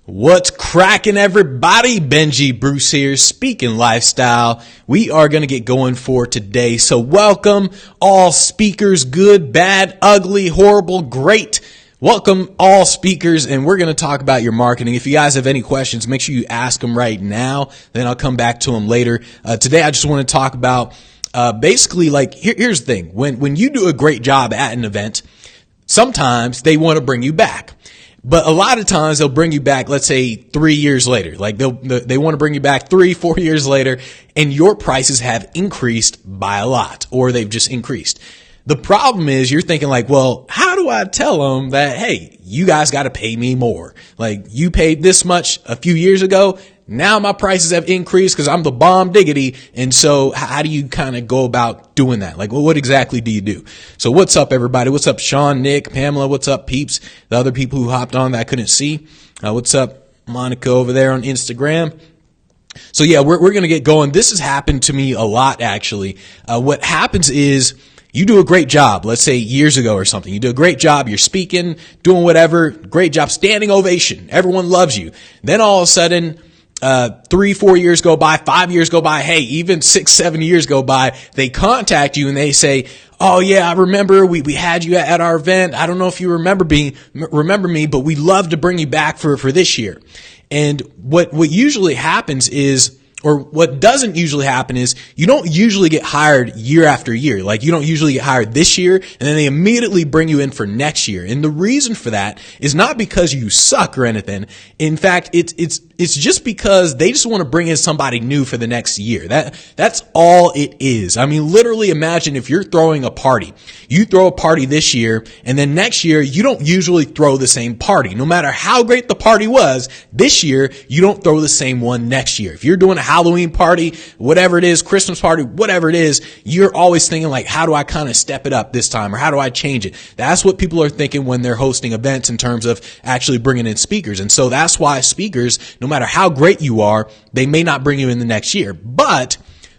What's cracking, everybody? Benji Bruce here, speaking lifestyle. We are going to get going for today. So welcome all speakers, good, bad, ugly, horrible, great. Welcome all speakers, and we're going to talk about your marketing. If you guys have any questions, make sure you ask them right now. Then I'll come back to them later. Today, I just want to talk about basically, like, here's the thing. When you do a great job at an event, sometimes they want to bring you back. But a lot of times they'll bring you back, let's say 3 years later. Like they want to bring you back 3-4 years later, and your prices have increased by a lot, or they've just increased. The problem is you're thinking like, well, how do I tell them that, hey, you guys got to pay me more? Like, you paid this much a few years ago. Now my prices have increased because I'm the bomb diggity. And so how do you kind of go about doing that? Like, well, what exactly do you do? So what's up, everybody? What's up, Sean, Nick, Pamela? What's up, peeps? The other people who hopped on that I couldn't see. What's up, Monica over there on Instagram? So yeah, we're going to get going. This has happened to me a lot, actually. What happens is you do a great job, let's say years ago or something. You do a great job. You're speaking, doing whatever. Great job. Standing ovation. Everyone loves you. Then all of a sudden, 3-4 years go by, 5 years go by. Hey, even 6-7 years go by. They contact you and they say, oh yeah, I remember we had you at our event. I don't know if you remember me, but we'd love to bring you back for this year. And what usually happens is, or what doesn't usually happen is, you don't usually get hired year after year. Like, you don't usually get hired this year and then they immediately bring you in for next year. And the reason for that is not because you suck or anything. In fact, it's just because they just want to bring in somebody new for the next year. That's all it is. I mean, literally imagine if you're throwing a party. You throw a party this year and then next year you don't usually throw the same party. No matter how great the party was this year, you don't throw the same one next year. If you're doing a Halloween party, whatever it is, Christmas party, whatever it is, you're always thinking like, how do I kind of step it up this time, or how do I change it? That's what people are thinking when they're hosting events in terms of actually bringing in speakers. And so that's why speakers, no matter how great you are, they may not bring you in the next year. But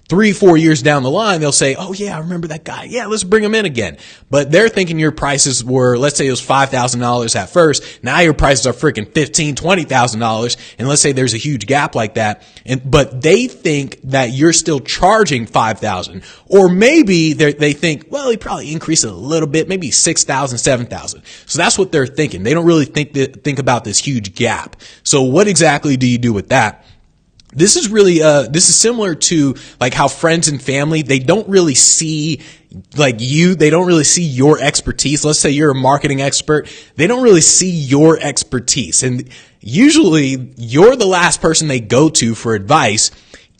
3-4 years down the line, they'll say, oh yeah, I remember that guy. Yeah, let's bring him in again. But they're thinking your prices were, let's say it was $5,000 at first. Now your prices are freaking $15,000, $20,000. And let's say there's a huge gap like that. But they think that you're still charging $5,000. Or maybe they think, well, he probably increased it a little bit, maybe $6,000, $7,000. So that's what they're thinking. They don't really think about this huge gap. So what exactly do you do with that? This is really, this is similar to like how friends and family, they don't really see like you, they don't really see your expertise. Let's say you're a marketing expert. They don't really see your expertise. And usually you're the last person they go to for advice,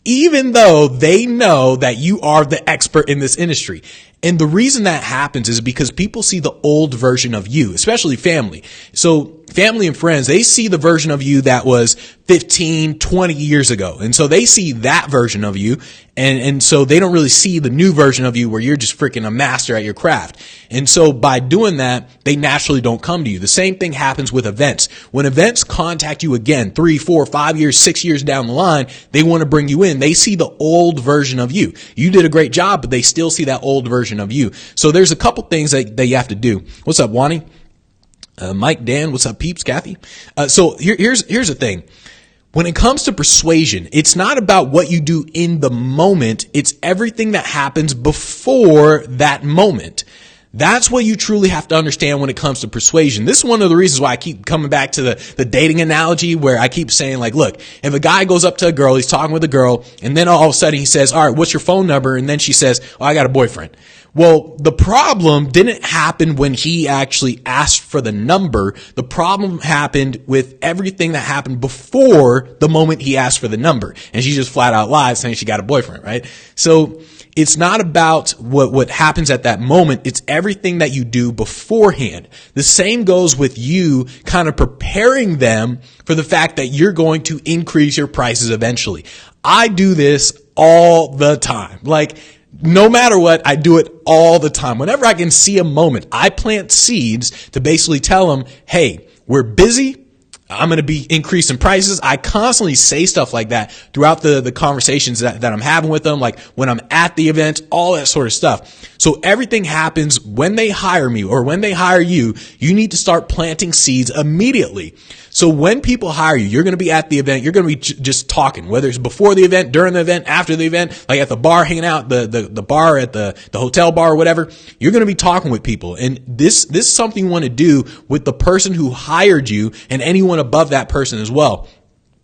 even though they know that you are the expert in this industry. And the reason that happens is because people see the old version of you, especially family. So family and friends, they see the version of you that was 15, 20 years ago. And so they see that version of you. And so they don't really see the new version of you where you're just freaking a master at your craft. And so by doing that, they naturally don't come to you. The same thing happens with events. When events contact you again, 3, 4, 5 years, 6 years down the line, they want to bring you in. They see the old version of you. You did a great job, but they still see that old version of you. So there's a couple things that you have to do. What's up, Wani? Mike, Dan, what's up, peeps? Kathy? So here's the thing. When it comes to persuasion, it's not about what you do in the moment. It's everything that happens before that moment. That's what you truly have to understand when it comes to persuasion. This is one of the reasons why I keep coming back to the dating analogy, where I keep saying like, look, if a guy goes up to a girl, he's talking with a girl, and then all of a sudden he says, all right, what's your phone number? And then she says, oh, I got a boyfriend. Well, the problem didn't happen when he actually asked for the number. The problem happened with everything that happened before the moment he asked for the number. And she just flat out lied saying she got a boyfriend, right? So it's not about what happens at that moment. It's everything that you do beforehand. The same goes with you kind of preparing them for the fact that you're going to increase your prices eventually. I do this all the time. Like, no matter what, I do it all the time. Whenever I can see a moment, I plant seeds to basically tell them, hey, we're busy. I'm going to be increasing prices. I constantly say stuff like that throughout the conversations that I'm having with them, like when I'm at the event, all that sort of stuff. So everything happens when they hire me or when they hire you. You need to start planting seeds immediately. So when people hire you, you're going to be at the event. You're going to be just talking, whether it's before the event, during the event, after the event, like at the bar, hanging out, the bar at the hotel bar or whatever. You're going to be talking with people. And this is something you want to do with the person who hired you and anyone above that person as well.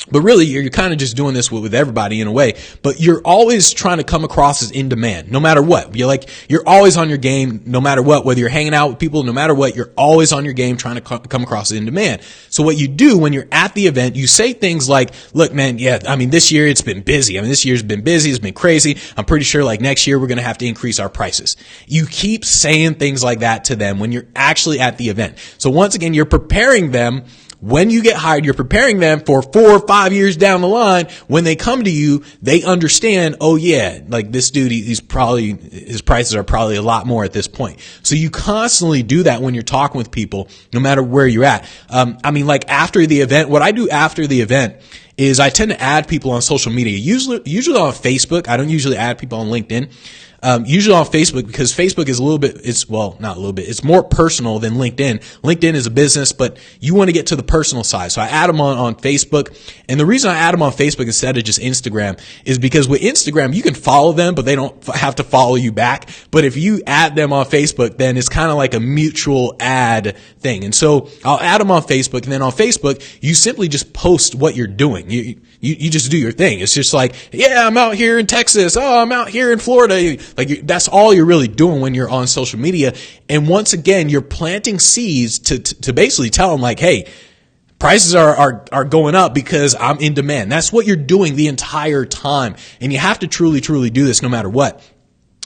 But really, you're kind of just doing this with everybody in a way, but you're always trying to come across as in demand, no matter what. You're always on your game, no matter what, whether you're hanging out with people, no matter what, you're always on your game trying to come across as in demand. So what you do when you're at the event, you say things like, look, man, yeah, I mean, this year it's been busy. I mean, this year's been busy. It's been crazy. I'm pretty sure like next year we're going to have to increase our prices. You keep saying things like that to them when you're actually at the event. So once again, you're preparing them. When you get hired, you're preparing them for 4 or 5 years down the line. When they come to you, they understand, oh yeah, like this dude, his prices are probably a lot more at this point. So you constantly do that when you're talking with people, no matter where you're at. I mean, like after the event, what I do after the event is I tend to add people on social media, usually on Facebook. I don't usually add people on LinkedIn. Usually on Facebook, because Facebook is not a little bit, it's more personal than LinkedIn. LinkedIn is a business, but you want to get to the personal side. So I add them on Facebook. And the reason I add them on Facebook instead of just Instagram is because with Instagram, you can follow them, but they don't have to follow you back. But if you add them on Facebook, then it's kind of like a mutual ad thing. And so I'll add them on Facebook. And then on Facebook, you simply just post what you're doing. You just do your thing. It's just like, yeah, I'm out here in Texas. Oh, I'm out here in Florida. Like that's all you're really doing when you're on social media. And once again, you're planting seeds to basically tell them like, hey, prices are going up because I'm in demand. That's what you're doing the entire time. And you have to truly, truly do this no matter what.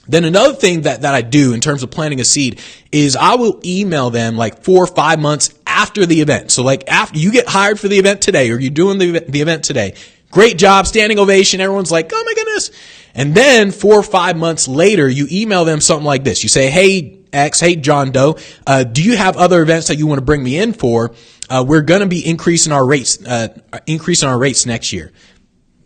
Then another thing that I do in terms of planting a seed is I will email them like 4 or 5 months after the event. So like after you get hired for the event today, or you're doing the event today, great job, standing ovation. Everyone's like, oh my goodness. And then 4 or 5 months later, you email them something like this. You say, hey, X, hey, John Doe, do you have other events that you want to bring me in for? We're going to be increasing our rates next year.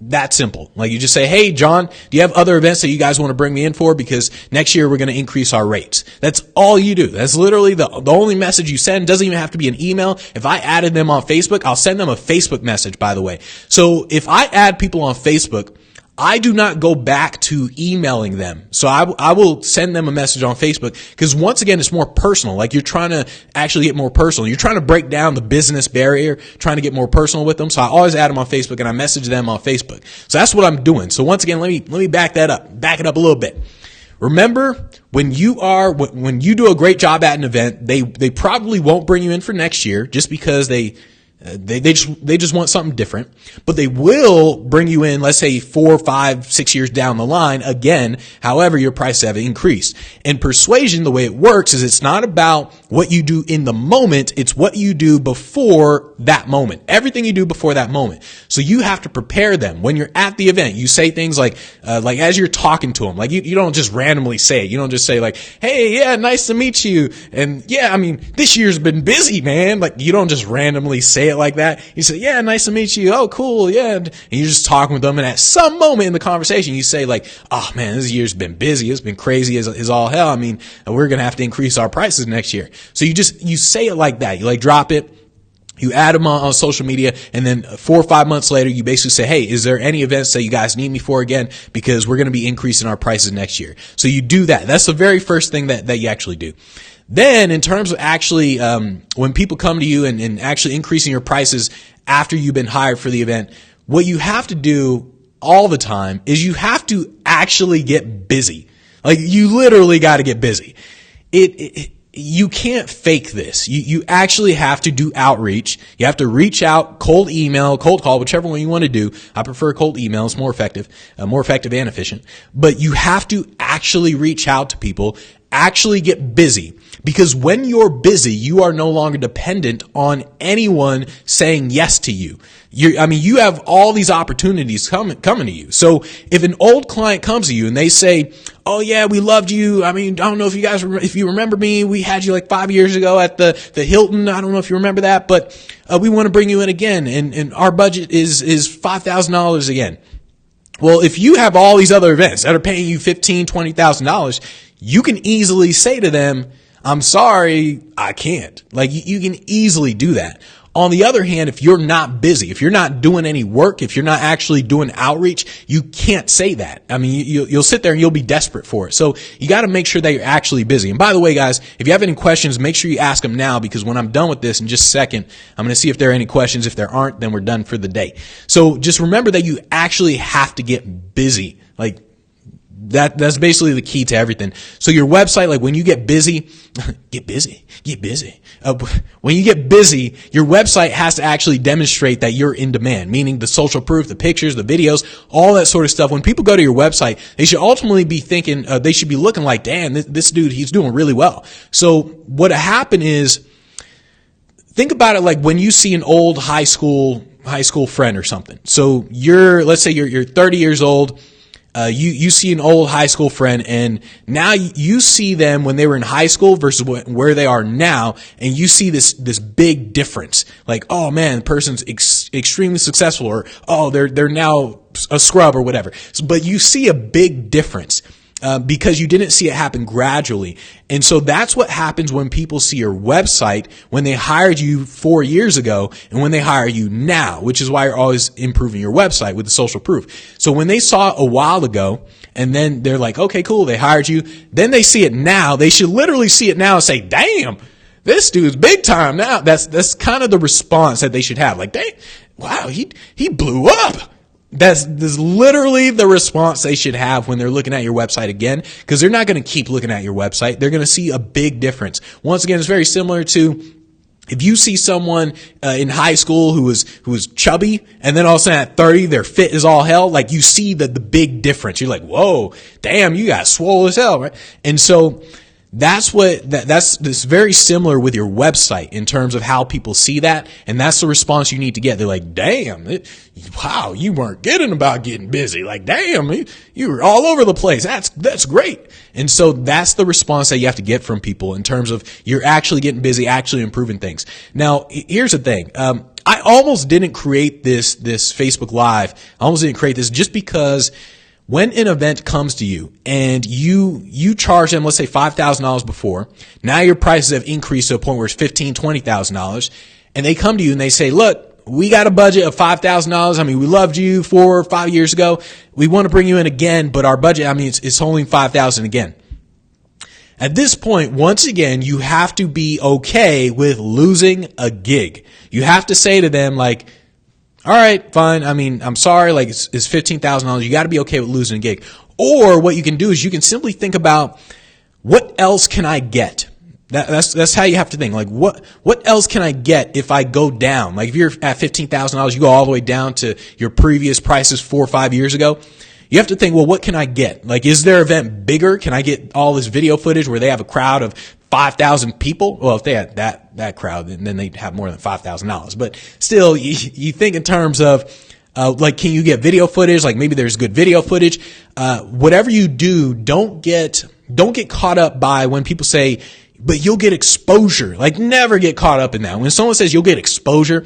That simple. Like you just say, hey, John, do you have other events that you guys want to bring me in for? Because next year we're going to increase our rates. That's all you do. That's literally the only message you send. It doesn't even have to be an email. If I added them on Facebook, I'll send them a Facebook message, by the way. So if I add people on Facebook, I do not go back to emailing them. So I will send them a message on Facebook because once again, it's more personal. Like you're trying to actually get more personal. You're trying to break down the business barrier, trying to get more personal with them. So I always add them on Facebook and I message them on Facebook. So that's what I'm doing. So once again, let me back it up a little bit. Remember, when you do a great job at an event, they probably won't bring you in for next year just because they just want something different, but they will bring you in, let's say 4, 5, 6 years down the line again. However, your prices have increased. And persuasion, the way it works is it's not about what you do in the moment. It's what you do before that moment. Everything you do before that moment. So you have to prepare them when you're at the event. You say things like as you're talking to them, like you don't just randomly say it. You don't just say like, hey, yeah, nice to meet you. And yeah, I mean, this year's been busy, man. Like you don't just randomly say it like that. You say, yeah, nice to meet you. Oh, cool. Yeah. And you're just talking with them. And at some moment in the conversation, you say like, oh man, this year's been busy. It's been crazy as all hell. I mean, we're going to have to increase our prices next year. So you say it like that. You like drop it. You add them on social media, and then 4 or 5 months later, you basically say, hey, is there any events that you guys need me for again? Because we're going to be increasing our prices next year. So you do that. That's the very first thing that you actually do. Then in terms of actually, when people come to you and actually increasing your prices after you've been hired for the event, what you have to do all the time is you have to actually get busy. Like you literally got to get busy. You can't fake this. You actually have to do outreach. You have to reach out, cold email, cold call, whichever one you want to do. I prefer cold email. It's more effective and efficient. But you have to actually reach out to people, actually get busy. Because when you're busy, you are no longer dependent on anyone saying yes to you. You have all these opportunities coming to you. So if an old client comes to you and they say, "Oh yeah, we loved you. I don't know if you remember me. We had you like 5 years ago at the Hilton. I don't know if you remember that, but we want to bring you in again, and our budget is $5,000 again." Well, if you have all these other events that are paying you $15,000, $20,000, you can easily say to them, "I'm sorry, I can't." Like you can easily do that. On the other hand, if you're not busy, if you're not doing any work, if you're not actually doing outreach, you can't say that. You'll sit there and you'll be desperate for it. So you got to make sure that you're actually busy. And by the way, guys, if you have any questions, make sure you ask them now, because when I'm done with this in just a second, I'm going to see if there are any questions. If there aren't, then we're done for the day. So just remember that you actually have to get busy. Like, that's basically the key to everything. So your website, like when you get busy, get busy. When you get busy, your website has to actually demonstrate that you're in demand, meaning the social proof, the pictures, the videos, all that sort of stuff. When people go to your website, they should ultimately be thinking, they should be looking like, damn, this dude, he's doing really well. So what happened is, think about it like when you see an old high school friend or something. So let's say you're 30 years old. You see an old high school friend, and now you see them when they were in high school versus where they are now, and you see this big difference. Like, oh man, the person's extremely successful, or oh, they're now a scrub or whatever. But you see a big difference. Because you didn't see it happen gradually. And so that's what happens when people see your website when they hired you 4 years ago and when they hire you now, which is why you're always improving your website with the social proof. So when they saw it a while ago and then they're like, okay, cool, they hired you. Then they see it now. They should literally see it now and say, damn, this dude's big time now. That's kind of the response that they should have. Like, dang, wow, he blew up. That's literally the response they should have when they're looking at your website again, because they're not going to keep looking at your website. They're going to see a big difference. Once again, it's very similar to if you see someone in high school who was chubby, and then all of a sudden at 30 their fit is all hell. Like, you see the big difference. You're like, whoa, damn, you got swole as hell, right? And so that's very similar with your website in terms of how people see that. And that's the response you need to get. They're like, damn, wow, you weren't kidding about getting busy. Like, damn, you were all over the place. That's great. And so that's the response that you have to get from people in terms of you're actually getting busy, actually improving things. Now, here's the thing. I almost didn't create this Facebook Live. I almost didn't create this just because when an event comes to you and you charge them, let's say $5,000 before, now your prices have increased to a point where it's $15,000, $20,000, and they come to you and they say, look, we got a budget of $5,000. We loved you 4 or 5 years ago. We want to bring you in again, but our budget, it's only $5,000 again. At this point, once again, you have to be okay with losing a gig. You have to say to them, like, all right, fine. I'm sorry. Like, it's $15,000. You got to be okay with losing a gig. Or what you can do is you can simply think about, what else can I get? That's how you have to think. Like, what else can I get if I go down? Like, if you're at $15,000, you go all the way down to your previous prices 4 or 5 years ago. You have to think, well, what can I get? Like, is their event bigger? Can I get all this video footage where they have a crowd of 5,000 people? Well, if they had that crowd, then they'd have more than $5,000. But still, you think in terms of, like, can you get video footage? Like, maybe there's good video footage. Whatever you do, don't get caught up by when people say, but you'll get exposure. Like, never get caught up in that. When someone says you'll get exposure,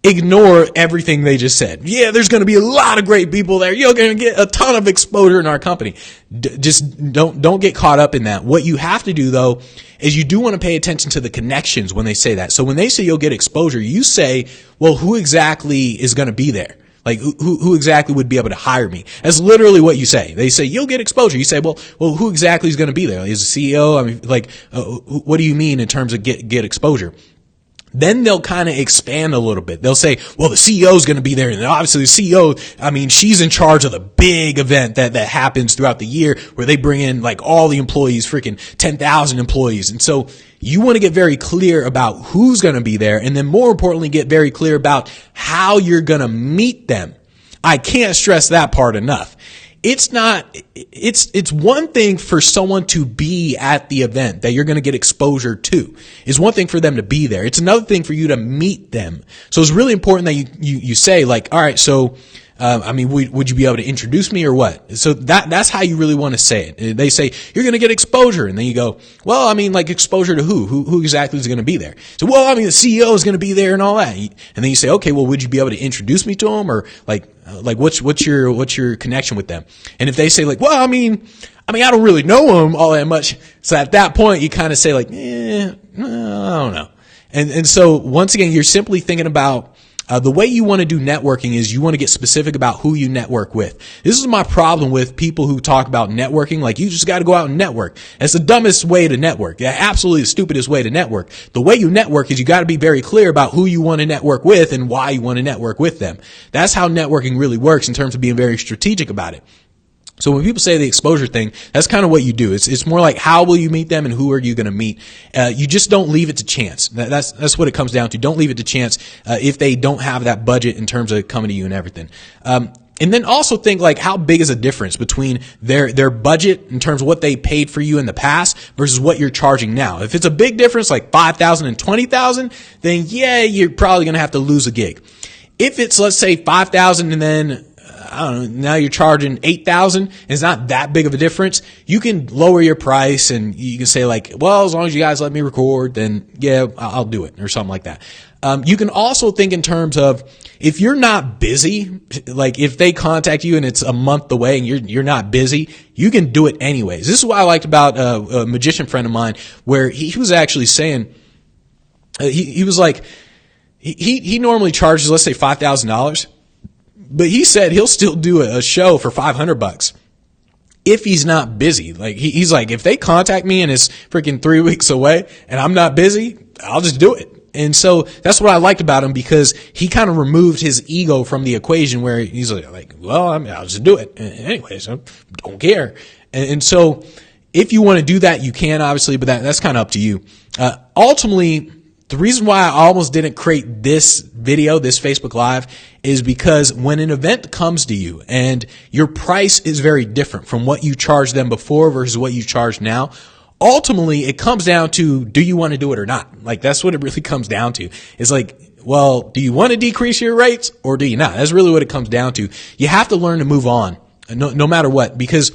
ignore everything they just said. Yeah, there's going to be a lot of great people there. You're going to get a ton of exposure in our company. Just don't get caught up in that. What you have to do, though, is you do want to pay attention to the connections when they say that. So when they say you'll get exposure, you say, well, who exactly is going to be there? Like, who exactly would be able to hire me? That's literally what you say. They say you'll get exposure. You say, well, who exactly is going to be there? Is the CEO? What do you mean in terms of get exposure? Then they'll kind of expand a little bit. They'll say, well, the CEO is going to be there. And obviously the CEO, she's in charge of the big event that happens throughout the year where they bring in like all the employees, freaking 10,000 employees. And so you want to get very clear about who's going to be there. And then more importantly, get very clear about how you're going to meet them. I can't stress that part enough. it's one thing for someone to be at the event that you're going to get exposure to. It's one thing for them to be there. It's another thing for you to meet them. So it's really important that you say like, all right, so, would you be able to introduce me or what? So that's how you really want to say it. They say, you're going to get exposure. And then you go, well, like exposure to who exactly is going to be there? So, well, the CEO is going to be there and all that. And then you say, okay, well, would you be able to introduce me to him? Or like what's your connection with them? And if they say like, well, I don't really know him all that much. So at that point, you kind of say like, I don't know. And so once again, you're simply thinking about, the way you want to do networking is you want to get specific about who you network with. This is my problem with people who talk about networking. Like, you just got to go out and network. That's the dumbest way to network. Absolutely the stupidest way to network. The way you network is you got to be very clear about who you want to network with and why you want to network with them. That's how networking really works in terms of being very strategic about it. So when people say the exposure thing, that's kind of what you do. It's more like, how will you meet them and who are you going to meet? You just don't leave it to chance. That's what it comes down to. Don't leave it to chance, if they don't have that budget in terms of coming to you and everything. And then also think like, how big is the difference between their budget in terms of what they paid for you in the past versus what you're charging now? If it's a big difference, like $5,000 and $20,000, then yeah, you're probably going to have to lose a gig. If it's, let's say, $5,000 and then, I don't know, now you're charging $8,000 and it's not that big of a difference, you can lower your price and you can say like, well, as long as you guys let me record, then yeah, I'll do it, or something like that. You can also think in terms of, if you're not busy, like if they contact you and it's a month away and you're not busy, you can do it anyways. This is what I liked about a magician friend of mine, where he was actually saying, he was like, he normally charges, let's say $5,000. But he said he'll still do a show for $500 if he's not busy. Like he's like, if they contact me and it's freaking 3 weeks away and I'm not busy, I'll just do it. And so that's what I liked about him, because he kind of removed his ego from the equation, where he's like, well, I'll just do it anyways. I don't care. And so if you want to do that, you can, obviously, but that's kind of up to you. Ultimately, the reason why I almost didn't create this video, this Facebook Live, is because when an event comes to you and your price is very different from what you charged them before versus what you charge now, ultimately it comes down to, do you want to do it or not? Like, that's what it really comes down to. It's like, well, do you want to decrease your rates or do you not? That's really what it comes down to. You have to learn to move on, no matter what, because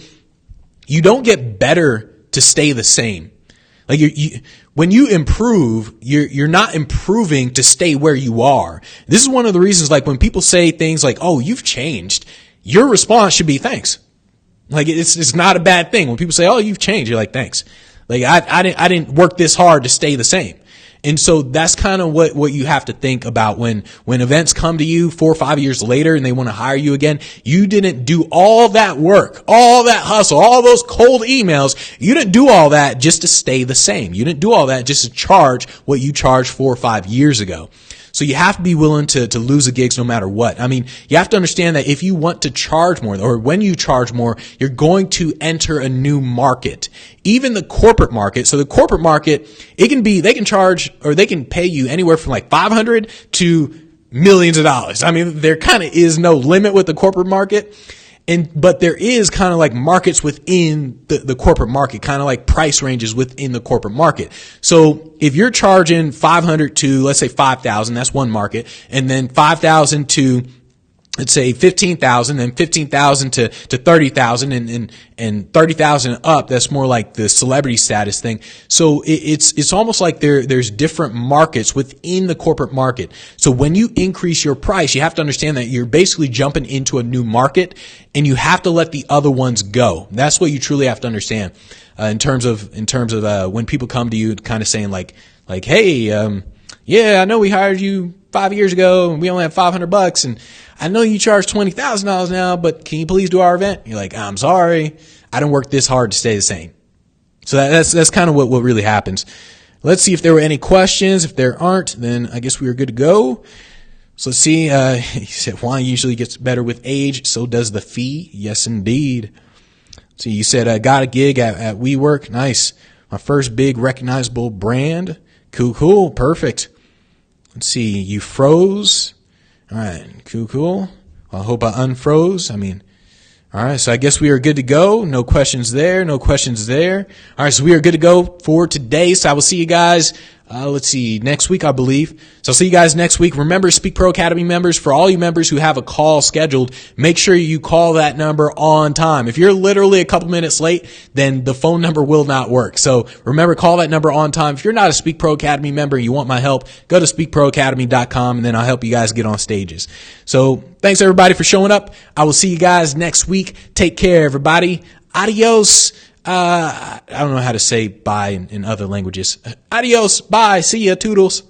you don't get better to stay the same. Like when you improve, you're not improving to stay where you are. This is one of the reasons, like, when people say things like, oh, you've changed, your response should be thanks. Like, it's not a bad thing. When people say, oh, you've changed, you're like, thanks. Like, I didn't work this hard to stay the same. And so that's kind of what you have to think about when events come to you 4 or 5 years later and they want to hire you again. You didn't do all that work, all that hustle, all those cold emails. You didn't do all that just to stay the same. You didn't do all that just to charge what you charged 4 or 5 years ago. So you have to be willing to lose the gigs no matter what. I mean, you have to understand that if you want to charge more, or when you charge more, you're going to enter a new market. Even the corporate market. So the corporate market, they can charge, or they can pay you anywhere from like $500 to millions of dollars. I mean, there kind of is no limit with the corporate market. But there is kind of like markets within the corporate market, kind of like price ranges within the corporate market. So if you're charging 500 to, let's say, 5,000, that's one market, and then 5,000 to, let's say, 15,000, then 15,000 to 30,000, and 30,000 up, that's more like the celebrity status thing. So it's almost like there's different markets within the corporate market. So when you increase your price, you have to understand that you're basically jumping into a new market, and you have to let the other ones go. That's what you truly have to understand, in terms of when people come to you kind of saying like, hey, yeah, I know we hired you 5 years ago and we only have $500, and I know you charge $20,000 now, but can you please do our event? You're like, I'm sorry, I didn't work this hard to stay the same. So that's kind of what really happens. Let's see if there were any questions. If there aren't, then I guess we are good to go. So let's see. He said wine usually gets better with age. So does the fee. Yes, indeed. So you said got a gig at WeWork. Nice. My first big recognizable brand. Cool. Perfect. Let's see. You froze. All right. Cool. Well, I hope I unfroze. I mean, All right, so I guess we are good to go. No questions there. No questions there. All right, so we are good to go for today. So I will see you guys, next week, I believe. So I'll see you guys next week. Remember, Speak Pro Academy members, for all you members who have a call scheduled, make sure you call that number on time. If you're literally a couple minutes late, then the phone number will not work. So remember, call that number on time. If you're not a Speak Pro Academy member and you want my help, go to speakproacademy.com and then I'll help you guys get on stages. So thanks everybody for showing up. I will see you guys next week. Take care, everybody. Adios. I don't know how to say bye in other languages. Adios. Bye. See ya. Toodles.